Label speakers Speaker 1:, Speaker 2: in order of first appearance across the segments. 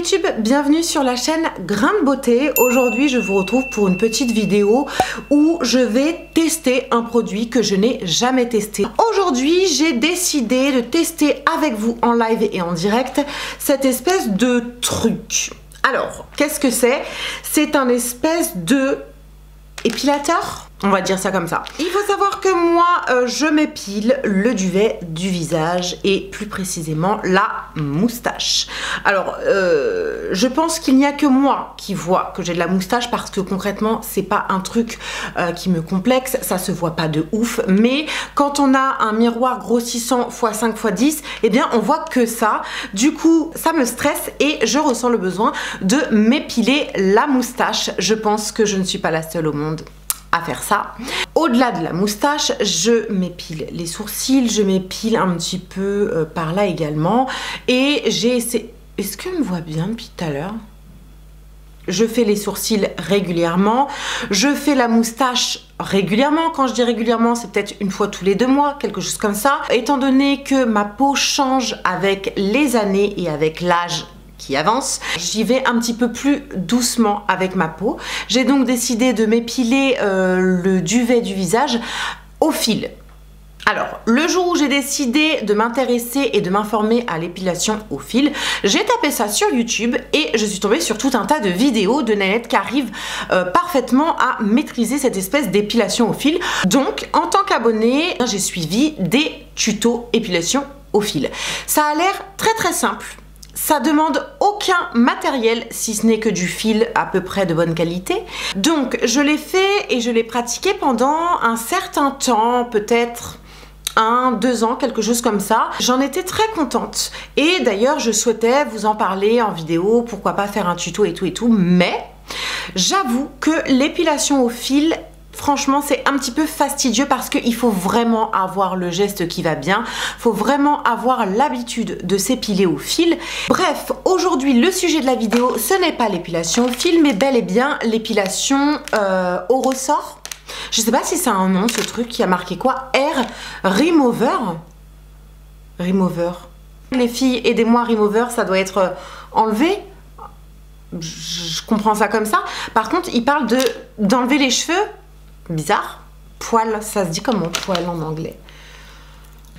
Speaker 1: YouTube, bienvenue sur la chaîne Grain de Beauté. Aujourd'hui je vous retrouve pour une petite vidéo où je vais tester un produit que je n'ai jamais testé. Aujourd'hui j'ai décidé de tester avec vous en live et en direct cette espèce de truc. Alors qu'est-ce que c'est? C'est un espèce de épilateur, on va dire ça comme ça. Il faut savoir que moi je m'épile le duvet du visage et plus précisément la moustache. Alors je pense qu'il n'y a que moi qui vois que j'ai de la moustache parce que concrètement c'est pas un truc qui me complexe, ça se voit pas de ouf, mais quand on a un miroir grossissant x5 x10, eh bien on voit que ça. Du coup ça me stresse et je ressens le besoin de m'épiler la moustache. Je pense que je ne suis pas la seule au monde à faire ça. Au-delà de la moustache, je m'épile les sourcils, je m'épile un petit peu par là également. Et j'ai essayé... Est-ce qu'on me voit bien depuis tout à l'heure? Je fais les sourcils régulièrement, je fais la moustache régulièrement. Quand je dis régulièrement, c'est peut-être une fois tous les 2 mois, quelque chose comme ça. Étant donné que ma peau change avec les années et avec l'âge qui avance, j'y vais un petit peu plus doucement avec ma peau. J'ai donc décidé de m'épiler le duvet du visage au fil. Alors, le jour où j'ai décidé de m'intéresser et de m'informer à l'épilation au fil, j'ai tapé ça sur YouTube et je suis tombée sur tout un tas de vidéos de nanettes qui arrivent parfaitement à maîtriser cette espèce d'épilation au fil. Donc, en tant qu'abonnée, j'ai suivi des tutos épilation au fil. Ça a l'air très simple. Ça demande aucun matériel si ce n'est que du fil à peu près de bonne qualité. Donc je l'ai fait et je l'ai pratiqué pendant un certain temps, peut-être 1-2 ans, quelque chose comme ça. J'en étais très contente et d'ailleurs je souhaitais vous en parler en vidéo, pourquoi pas faire un tuto et tout, mais j'avoue que l'épilation au fil, franchement c'est un petit peu fastidieux parce qu'il faut vraiment avoir le geste qui va bien, faut vraiment avoir l'habitude de s'épiler au fil. Bref, aujourd'hui le sujet de la vidéo ce n'est pas l'épilation au fil mais bel et bien l'épilation au ressort. Je sais pas si c'est un nom ce truc qui a marqué quoi, Hair Remover. Remover. Les filles aidez-moi, Remover ça doit être enlevé. Je comprends ça comme ça. Par contre il parle d'enlever les cheveux. Bizarre. Poil, ça se dit comment poil en anglais?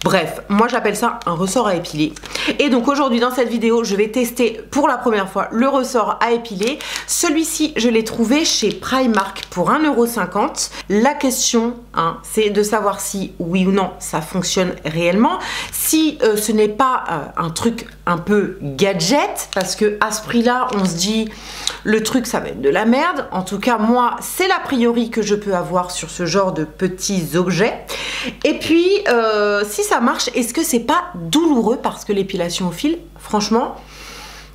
Speaker 1: Bref, moi j'appelle ça un ressort à épiler. Et donc aujourd'hui dans cette vidéo, je vais tester pour la première fois le ressort à épiler. Celui-ci, je l'ai trouvé chez Primark pour 1,50 €. La question, c'est de savoir si oui ou non ça fonctionne réellement. Si ce n'est pas un truc un peu gadget, parce que à ce prix-là, on se dit le truc ça va être de la merde. En tout cas, moi, c'est l'a priori que je peux avoir sur ce genre de petits objets. Et puis, si ça marche, est-ce que c'est pas douloureux? Parce que l'épilation au fil, franchement,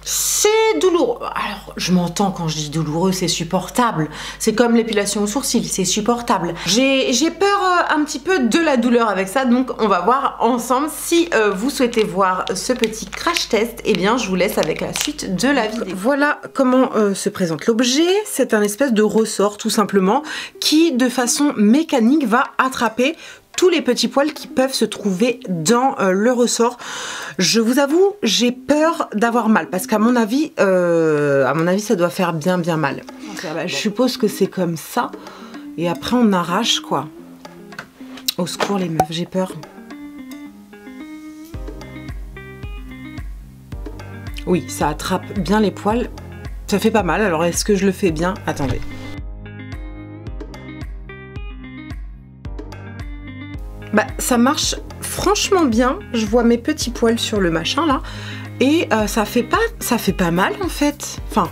Speaker 1: c'est douloureux. Alors, je m'entends quand je dis douloureux, c'est supportable. C'est comme l'épilation aux sourcils, c'est supportable. J'ai peur un petit peu de la douleur avec ça, donc on va voir ensemble. Si vous souhaitez voir ce petit crash test, eh bien je vous laisse avec la suite de la vidéo. Voilà comment se présente l'objet. C'est un espèce de ressort tout simplement qui de façon mécanique va attraper tous les petits poils qui peuvent se trouver dans le ressort. Je vous avoue, j'ai peur d'avoir mal parce qu'à mon avis, ça doit faire bien mal. Donc, je suppose que c'est comme ça et après on arrache quoi. Au secours les meufs, j'ai peur. Oui, ça attrape bien les poils. Ça fait pas mal. Alors est-ce que je le fais bien? Attendez. Bah ça marche franchement bien, je vois mes petits poils sur le machin là et ça fait pas mal en fait, enfin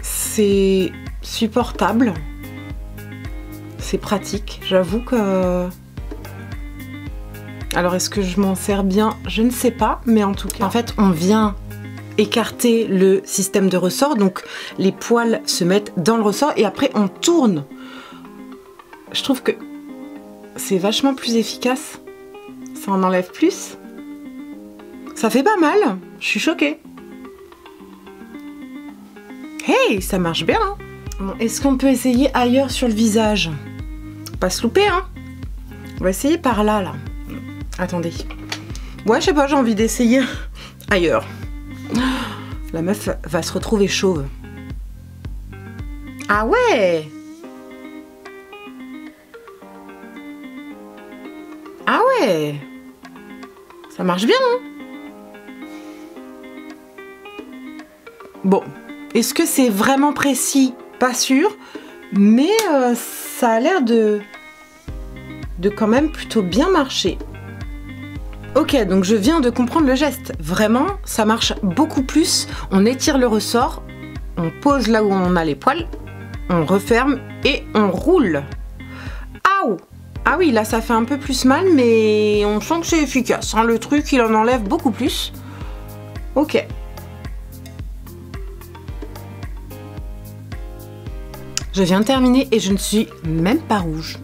Speaker 1: c'est supportable, c'est pratique, j'avoue que... Alors est-ce que je m'en sers bien? Je ne sais pas, mais en tout cas en fait on vient écarter le système de ressort, donc les poils se mettent dans le ressort et après on tourne. Je trouve que c'est vachement plus efficace. Ça en enlève plus. Ça fait pas mal. Je suis choquée. Hey, ça marche bien. Hein. Bon, est-ce qu'on peut essayer ailleurs sur le visage? Pas se louper, hein. On va essayer par là, là. Attendez. Ouais, je sais pas, j'ai envie d'essayer ailleurs. La meuf va se retrouver chauve. Ah ouais! Ah ouais! Ça marche bien, hein? Bon, est-ce que c'est vraiment précis? Pas sûr, mais ça a l'air de quand même plutôt bien marcher. Ok, donc je viens de comprendre le geste. Vraiment, ça marche beaucoup plus. On étire le ressort, on pose là où on a les poils, on referme et on roule. Aouh! Ah oui, là ça fait un peu plus mal, mais on sent que c'est efficace, hein. Le truc, il en enlève beaucoup plus. Ok. Je viens de terminer et je ne suis même pas rouge.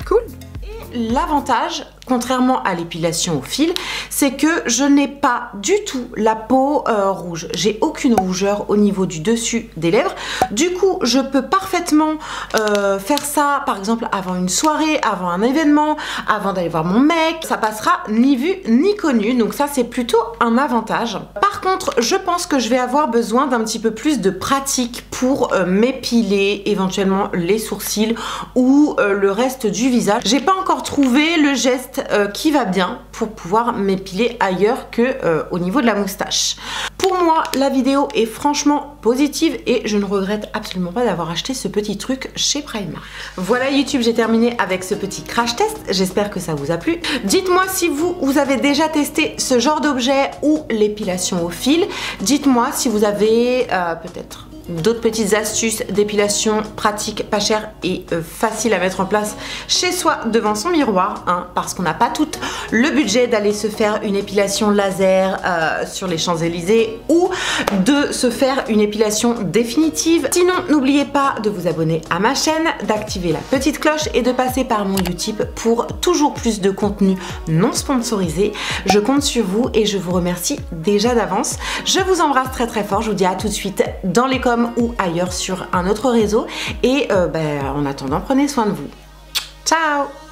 Speaker 1: Cool. Et l'avantage, contrairement à l'épilation au fil, c'est que je n'ai pas du tout la peau rouge. J'ai aucune rougeur au niveau du dessus des lèvres. Du coup, je peux parfaitement faire ça, par exemple, avant une soirée, avant un événement, avant d'aller voir mon mec. Ça passera ni vu ni connu. Donc ça, c'est plutôt un avantage. Par contre, je pense que je vais avoir besoin d'un petit peu plus de pratique pour m'épiler, éventuellement les sourcils ou le reste du visage. J'ai pas encore trouvé le geste qui va bien pour pouvoir m'épiler ailleurs que au niveau de la moustache. Pour moi, la vidéo est franchement positive et je ne regrette absolument pas d'avoir acheté ce petit truc chez Primark. Voilà YouTube, j'ai terminé avec ce petit crash test. J'espère que ça vous a plu. Dites-moi si vous avez déjà testé ce genre d'objet ou l'épilation au fil. Dites-moi si vous avez peut-être d'autres petites astuces d'épilation pratiques, pas chères et faciles à mettre en place chez soi devant son miroir, hein, parce qu'on n'a pas tout le budget d'aller se faire une épilation laser sur les Champs-Élysées ou de se faire une épilation définitive. Sinon, n'oubliez pas de vous abonner à ma chaîne, d'activer la petite cloche et de passer par mon Utip pour toujours plus de contenu non sponsorisé. Je compte sur vous et je vous remercie déjà d'avance. Je vous embrasse très très fort, je vous dis à tout de suite dans les commentaires ou ailleurs sur un autre réseau et en attendant, prenez soin de vous. Ciao!